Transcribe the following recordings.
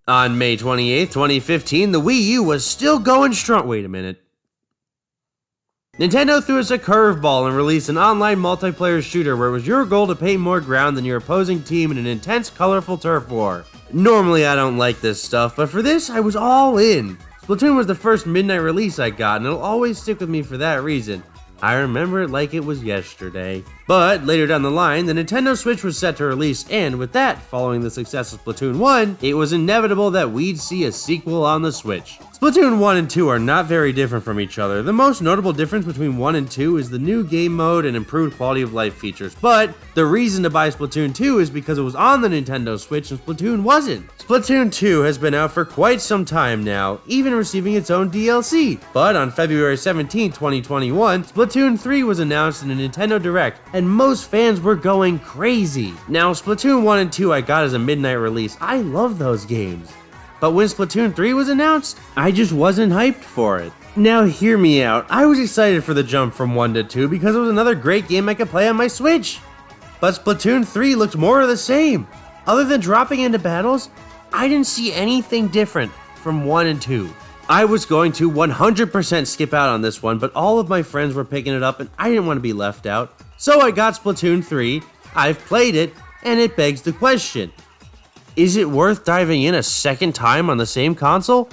On May 28th, 2015, the Wii U was still going strong. Wait a minute. Nintendo threw us a curveball and released an online multiplayer shooter where it was your goal to paint more ground than your opposing team in an intense, colorful turf war. Normally I don't like this stuff, but for this I was all in. Splatoon was the first midnight release I got, and it'll always stick with me for that reason. I remember it like it was yesterday. But later down the line, the Nintendo Switch was set to release, and with that, following the success of Splatoon 1, it was inevitable that we'd see a sequel on the Switch. Splatoon 1 and 2 are not very different from each other. The most notable difference between 1 and 2 is the new game mode and improved quality of life features, but the reason to buy Splatoon 2 is because it was on the Nintendo Switch and Splatoon wasn't. Splatoon 2 has been out for quite some time now, even receiving its own DLC, but on February 17, 2021, Splatoon 3 was announced in a Nintendo Direct, and most fans were going crazy. Now, Splatoon 1 and 2 I got as a midnight release. I love those games. But when Splatoon 3 was announced, I just wasn't hyped for it. Now hear me out, I was excited for the jump from 1 to 2 because it was another great game I could play on my Switch. But Splatoon 3 looked more of the same. Other than dropping into battles, I didn't see anything different from 1 and 2. I was going to 100% skip out on this one, but all of my friends were picking it up and I didn't want to be left out. So I got Splatoon 3, I've played it, and it begs the question. Is it worth diving in a second time on the same console?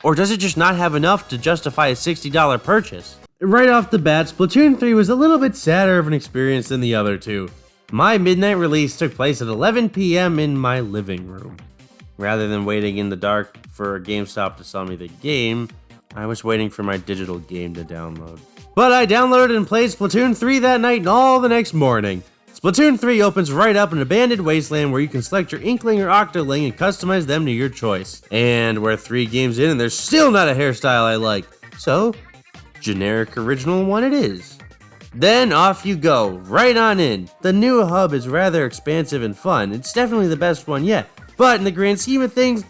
Or does it just not have enough to justify a $60 purchase? Right off the bat, Splatoon 3 was a little bit sadder of an experience than the other two. My midnight release took place at 11 p.m. in my living room. Rather than waiting in the dark for a GameStop to sell me the game, I was waiting for my digital game to download. But I downloaded and played Splatoon 3 that night and all the next morning. Splatoon 3 opens right up in an abandoned wasteland where you can select your Inkling or Octoling and customize them to your choice. And we're 3 games in and there's still not a hairstyle I like. So, generic original one it is. Then off you go, right on in. The new hub is rather expansive and fun. It's definitely the best one yet. But in the grand scheme of things,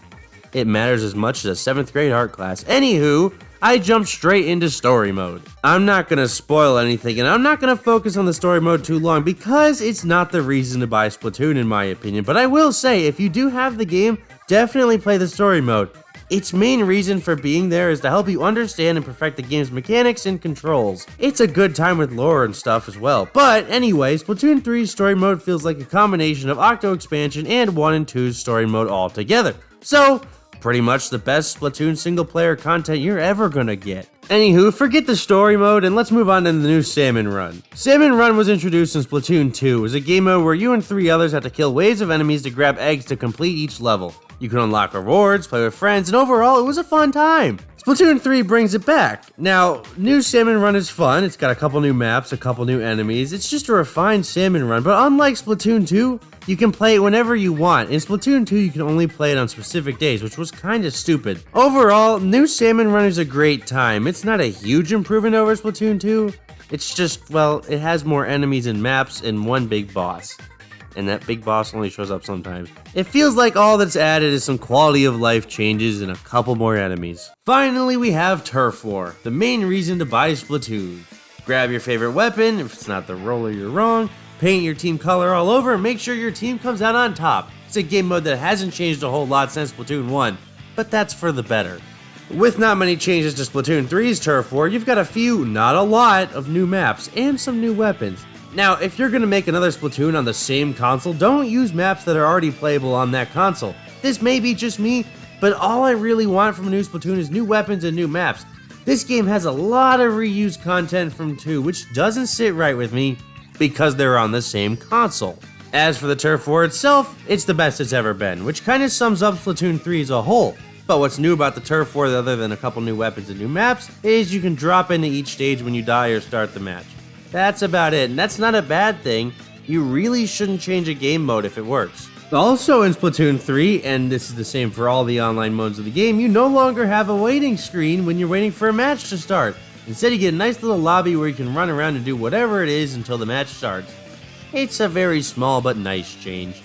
it matters as much as a 7th grade art class. Anywho, I jumped straight into story mode. I'm not gonna spoil anything, and I'm not gonna focus on the story mode too long because it's not the reason to buy Splatoon in my opinion, but I will say, if you do have the game, definitely play the story mode. Its main reason for being there is to help you understand and perfect the game's mechanics and controls. It's a good time with lore and stuff as well. But anyway, Splatoon 3's story mode feels like a combination of Octo Expansion and 1 and 2's story mode all together. So, pretty much the best Splatoon single-player content you're ever gonna get. Anywho, forget the story mode and let's move on to the new Salmon Run. Salmon Run was introduced in Splatoon 2. It was a game mode where you and 3 others have to kill waves of enemies to grab eggs to complete each level. You can unlock rewards, play with friends, and overall, it was a fun time. Splatoon 3 brings it back. Now, new Salmon Run is fun. It's got a couple new maps, a couple new enemies. It's just a refined Salmon Run, but unlike Splatoon 2, you can play it whenever you want. In Splatoon 2, you can only play it on specific days, which was kinda stupid. Overall, new Salmon Run is a great time. It's not a huge improvement over Splatoon 2. It's just, well, it has more enemies and maps and one big boss. And that big boss only shows up sometimes. It feels like all that's added is some quality of life changes and a couple more enemies. Finally, we have Turf War, the main reason to buy Splatoon. Grab your favorite weapon, if it's not the roller you're wrong, paint your team color all over, and make sure your team comes out on top. It's a game mode that hasn't changed a whole lot since Splatoon 1, but that's for the better. With not many changes to Splatoon 3's Turf War, you've got a few, not a lot, of new maps and some new weapons. Now, if you're gonna make another Splatoon on the same console, don't use maps that are already playable on that console. This may be just me, but all I really want from a new Splatoon is new weapons and new maps. This game has a lot of reused content from 2, which doesn't sit right with me because they're on the same console. As for the Turf War itself, it's the best it's ever been, which kinda sums up Splatoon 3 as a whole. But what's new about the Turf War, other than a couple new weapons and new maps, is you can drop into each stage when you die or start the match. That's about it, and that's not a bad thing. You really shouldn't change a game mode if it works. Also in Splatoon 3, and this is the same for all the online modes of the game, you no longer have a waiting screen when you're waiting for a match to start. Instead, you get a nice little lobby where you can run around and do whatever it is until the match starts. It's a very small but nice change.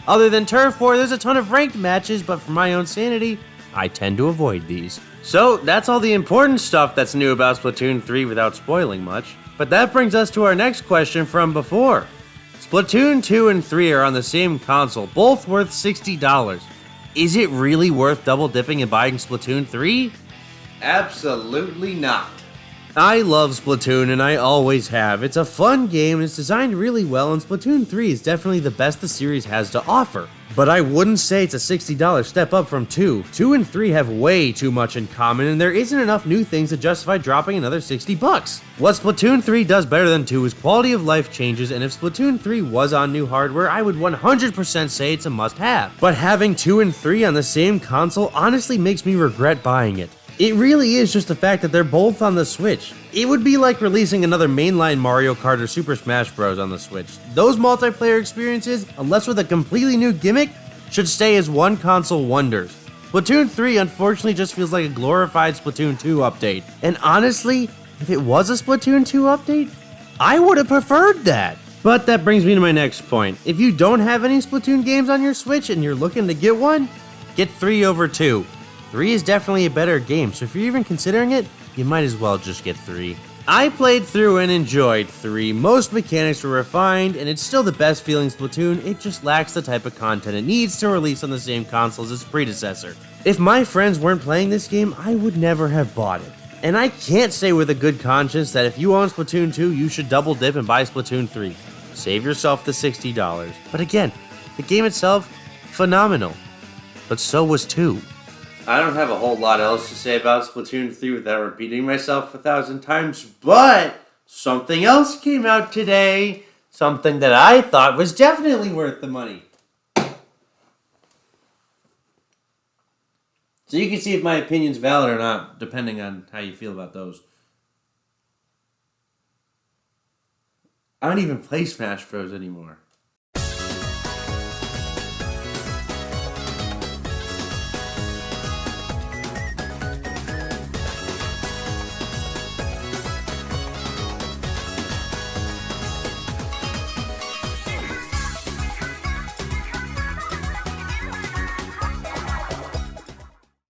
Other than Turf War, there's a ton of ranked matches, but for my own sanity, I tend to avoid these. So, that's all the important stuff that's new about Splatoon 3 without spoiling much. But that brings us to our next question from before. Splatoon 2 and 3 are on the same console, both worth $60. Is it really worth double dipping and buying Splatoon 3? Absolutely not. I love Splatoon and I always have. It's a fun game and it's designed really well, and Splatoon 3 is definitely the best the series has to offer. But I wouldn't say it's a $60 step up from 2. 2 and 3 have way too much in common, and there isn't enough new things to justify dropping another $60. What Splatoon 3 does better than 2 is quality of life changes, and if Splatoon 3 was on new hardware, I would 100% say it's a must-have. But having 2 and 3 on the same console honestly makes me regret buying it. It really is just the fact that they're both on the Switch. It would be like releasing another mainline Mario Kart or Super Smash Bros. On the Switch. Those multiplayer experiences, unless with a completely new gimmick, should stay as one console wonders. Splatoon 3 unfortunately just feels like a glorified Splatoon 2 update. And honestly, if it was a Splatoon 2 update, I would have preferred that. But that brings me to my next point. If you don't have any Splatoon games on your Switch and you're looking to get one, get 3 over 2. 3 is definitely a better game, so if you're even considering it, you might as well just get 3. I played through and enjoyed 3. Most mechanics were refined, and it's still the best feeling Splatoon. It just lacks the type of content it needs to release on the same console as its predecessor. If my friends weren't playing this game, I would never have bought it. And I can't say with a good conscience that if you own Splatoon 2, you should double dip and buy Splatoon 3. Save yourself the $60. But again, the game itself, phenomenal. But so was 2. I don't have a whole lot else to say about Splatoon 3 without repeating myself 1,000 times, but something else came out today. Something that I thought was definitely worth the money. So you can see if my opinion's valid or not, depending on how you feel about those. I don't even play Smash Bros. Anymore.